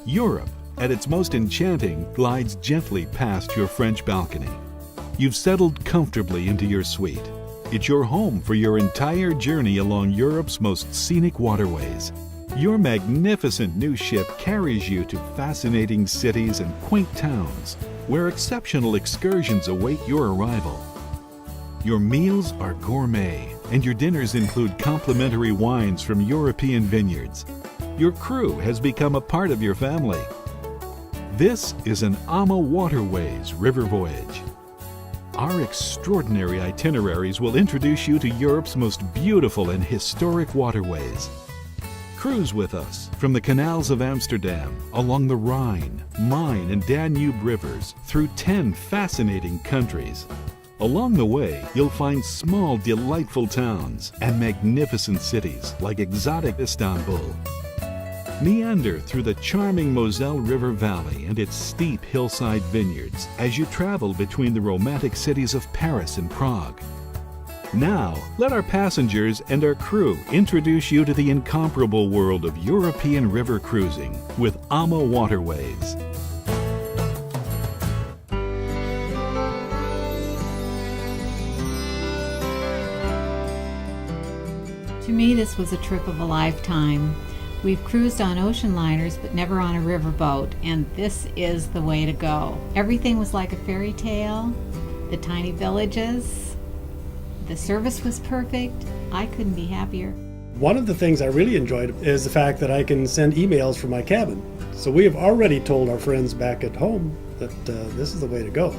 Europe, at its most enchanting, glides gently past your French balcony. You've settled comfortably into your suite. It's your home for your entire journey along Europe's most scenic waterways. Your magnificent new ship carries you to fascinating cities and quaint towns, where exceptional excursions await your arrival. Your meals are gourmet, and your dinners include complimentary wines from European vineyards. Your crew has become a part of your family. This is an AmaWaterways river voyage. Our extraordinary itineraries will introduce you to Europe's most beautiful and historic waterways. Cruise with us from the canals of Amsterdam, along the Rhine, Main, and Danube rivers, through 10 fascinating countries. Along the way, you'll find small, delightful towns and magnificent cities like exotic Istanbul. Meander through the charming Moselle River Valley and its steep hillside vineyards as you travel between the romantic cities of Paris and Prague. Now, let our passengers and our crew introduce you to the incomparable world of European river cruising with AmaWaterways. To me, this was a trip of a lifetime. We've cruised on ocean liners, but never on a riverboat, and this is the way to go. Everything was like a fairy tale, the tiny villages, the service was perfect. I couldn't be happier. One of the things I really enjoyed is the fact that I can send emails from my cabin. So we have already told our friends back at home that this is the way to go.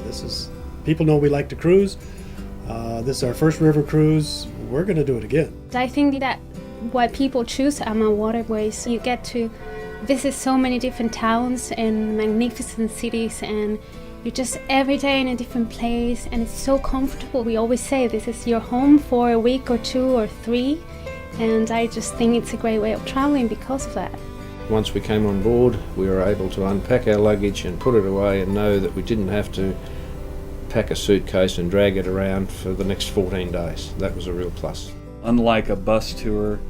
People know we like to cruise. This is our first river cruise. We're going to do it again. I think that why people choose AmaWaterways, you get to visit so many different towns and magnificent cities, and you're just every day in a different place, and it's so comfortable. We always say this is your home for a week or 2 or 3, and I just think it's a great way of traveling because of that. Once we came on board, we were able to unpack our luggage and put it away and know that we didn't have to pack a suitcase and drag it around for the next 14 days. That was a real plus. Unlike a bus tour,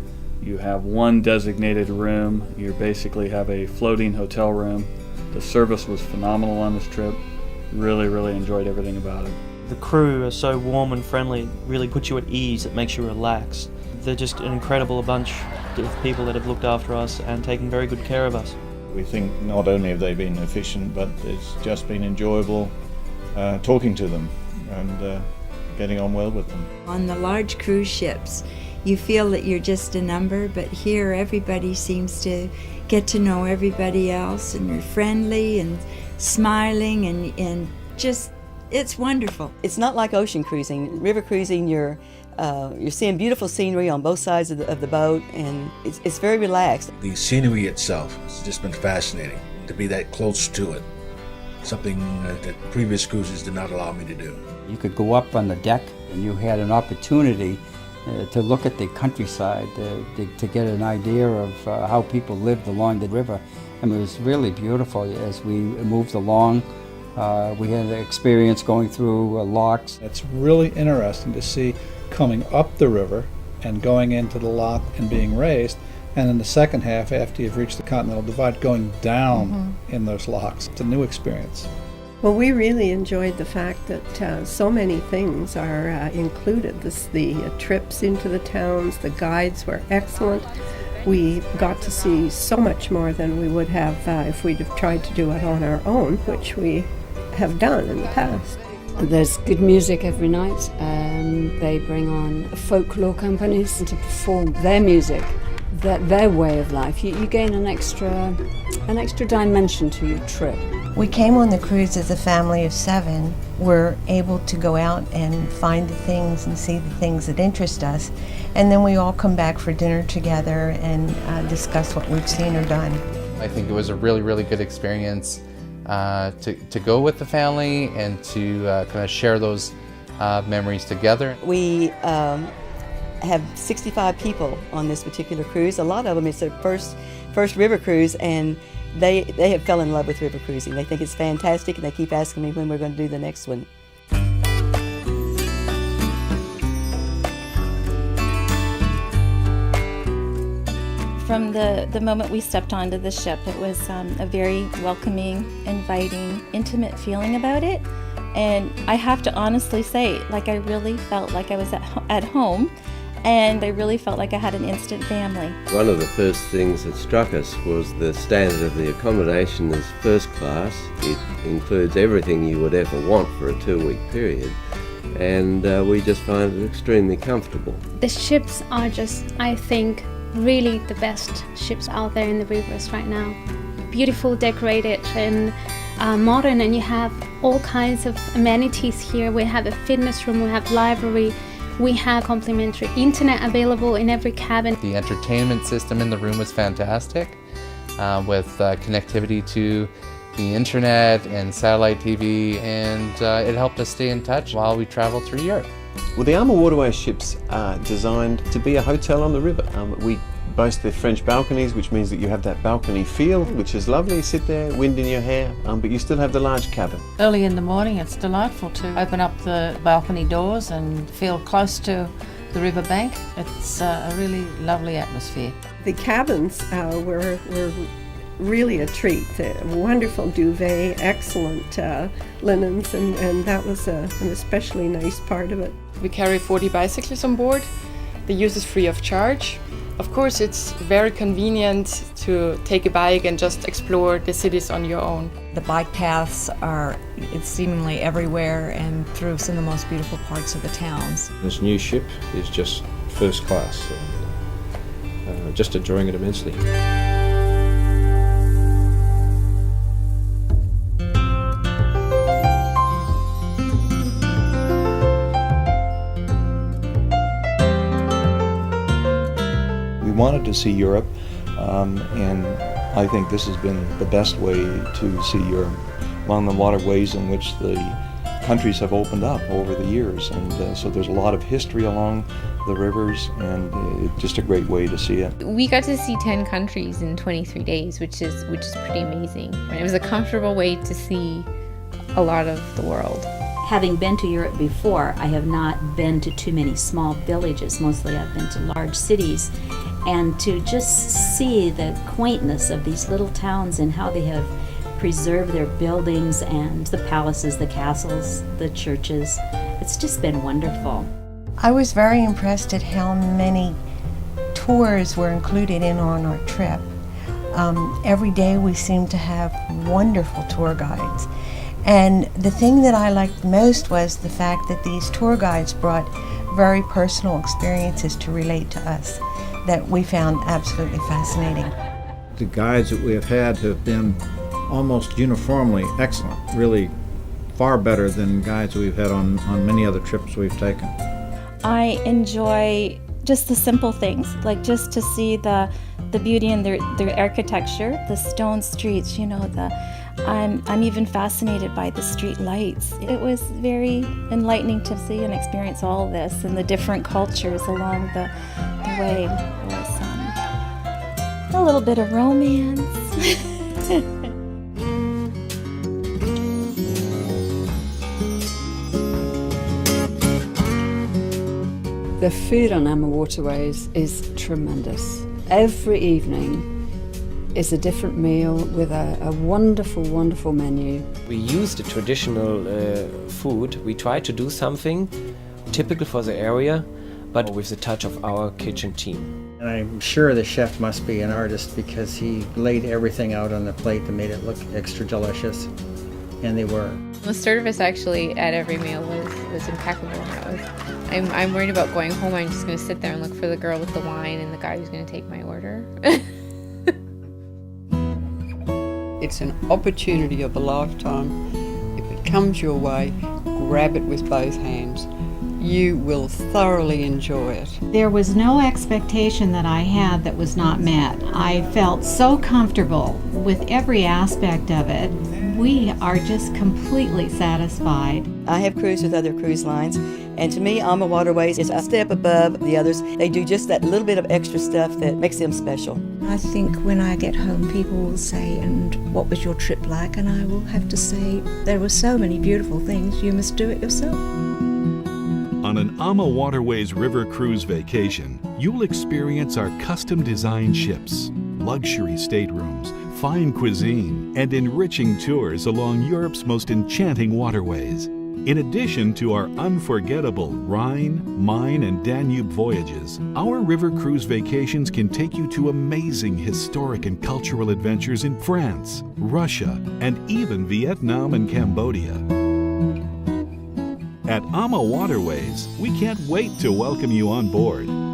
you have one designated room. You basically have a floating hotel room. The service was phenomenal on this trip. Really enjoyed everything about it. The crew are so warm and friendly, it really puts you at ease, it makes you relax. They're just an incredible bunch of people that have looked after us and taken very good care of us. We think not only have they been efficient, but it's just been enjoyable talking to them and getting on well with them. On the large cruise ships, you feel that you're just a number, but here everybody seems to get to know everybody else, and you're friendly and smiling and just, it's wonderful. It's not like ocean cruising. River cruising, you're seeing beautiful scenery on both sides of the boat, and it's very relaxed. The scenery itself has just been fascinating, to be that close to it. Something that previous cruises did not allow me to do. You could go up on the deck and you had an opportunity to look at the countryside, to get an idea of how people lived along the river. I mean, it was really beautiful as we moved along. We had an experience going through locks. It's really interesting to see coming up the river and going into the lock and being raised, and in the second half, after you've reached the Continental Divide, going down in those locks. It's a new experience. Well, we really enjoyed the fact that so many things are included. The trips into the towns, the guides were excellent. We got to see so much more than we would have if we'd have tried to do it on our own, which we have done in the past. There's good music every night. They bring on folklore companies to perform their music, their way of life. You gain an extra dimension to your trip. We came on the cruise as a family of 7. We're able to go out and find the things and see the things that interest us, and then we all come back for dinner together and discuss what we've seen or done. I think it was a really good experience to go with the family and to kind of share those memories together. We have 65 people on this particular cruise. A lot of them, it's their first river cruise, and they have fell in love with river cruising. They think it's fantastic, and they keep asking me when we're going to do the next one. From the moment we stepped onto the ship, it was a very welcoming, inviting, intimate feeling about it. And I have to honestly say, like, I really felt like I was at home, and I really felt like I had an instant family. One of the first things that struck us was the standard of the accommodation is first class. It includes everything you would ever want for a 2-week period, and we just find it extremely comfortable. The ships are just, I think, really the best ships out there in the rivers right now. Beautiful, decorated, and modern, and you have all kinds of amenities here. We have a fitness room, we have library, we have complimentary internet available in every cabin. The entertainment system in the room was fantastic, with connectivity to the internet and satellite TV, and it helped us stay in touch while we traveled through Europe. Well, the AmaWaterways ships are designed to be a hotel on the river. We boast the French balconies, which means that you have that balcony feel, which is lovely. Sit there, wind in your hair, but you still have the large cabin. Early in the morning, it's delightful to open up the balcony doors and feel close to the riverbank. It's a really lovely atmosphere. The cabins were really a treat. A wonderful duvet, excellent linens, and that was an especially nice part of it. We carry 40 bicycles on board. The use is free of charge. Of course, it's very convenient to take a bike and just explore the cities on your own. The bike paths are seemingly everywhere and through some of the most beautiful parts of the towns. This new ship is just first class. Just enjoying it immensely. Wanted to see Europe, and I think this has been the best way to see Europe along the waterways in which the countries have opened up over the years, and so there's a lot of history along the rivers, and it's just a great way to see it. We got to see 10 countries in 23 days, which is pretty amazing. It was a comfortable way to see a lot of the world. Having been to Europe before, I have not been to too many small villages. Mostly I've been to large cities. And to just see the quaintness of these little towns and how they have preserved their buildings and the palaces, the castles, the churches, it's just been wonderful. I was very impressed at how many tours were included in on our trip. Every day we seemed to have wonderful tour guides. And the thing that I liked most was the fact that these tour guides brought very personal experiences to relate to us that we found absolutely fascinating. The guides that we have had have been almost uniformly excellent, really far better than guides we've had on many other trips we've taken. I enjoy just the simple things, like just to see the beauty in their architecture, the stone streets, you know, I'm even fascinated by the street lights. It was very enlightening to see and experience all this and the different cultures along the way. There was a little bit of romance. The food on AmaWaterways is tremendous. Every evening is a different meal with a wonderful, wonderful menu. We use the traditional food. We try to do something typical for the area, but with the touch of our kitchen team. And I'm sure the chef must be an artist because he laid everything out on the plate that made it look extra delicious, and they were. The service actually at every meal was impeccable. I'm worried about going home. I'm just going to sit there and look for the girl with the wine and the guy who's going to take my order. It's an opportunity of a lifetime. If it comes your way, grab it with both hands. You will thoroughly enjoy it. There was no expectation that I had that was not met. I felt so comfortable with every aspect of it. We are just completely satisfied. I have cruised with other cruise lines, and to me, AmaWaterways is a step above the others. They do just that little bit of extra stuff that makes them special. I think when I get home, people will say, "And what was your trip like?" And I will have to say, there were so many beautiful things, you must do it yourself. On an AmaWaterways river cruise vacation, you'll experience our custom-designed ships, luxury staterooms, fine cuisine, and enriching tours along Europe's most enchanting waterways. In addition to our unforgettable Rhine, Main, and Danube voyages, our river cruise vacations can take you to amazing historic and cultural adventures in France, Russia, and even Vietnam and Cambodia. At AmaWaterways, we can't wait to welcome you on board.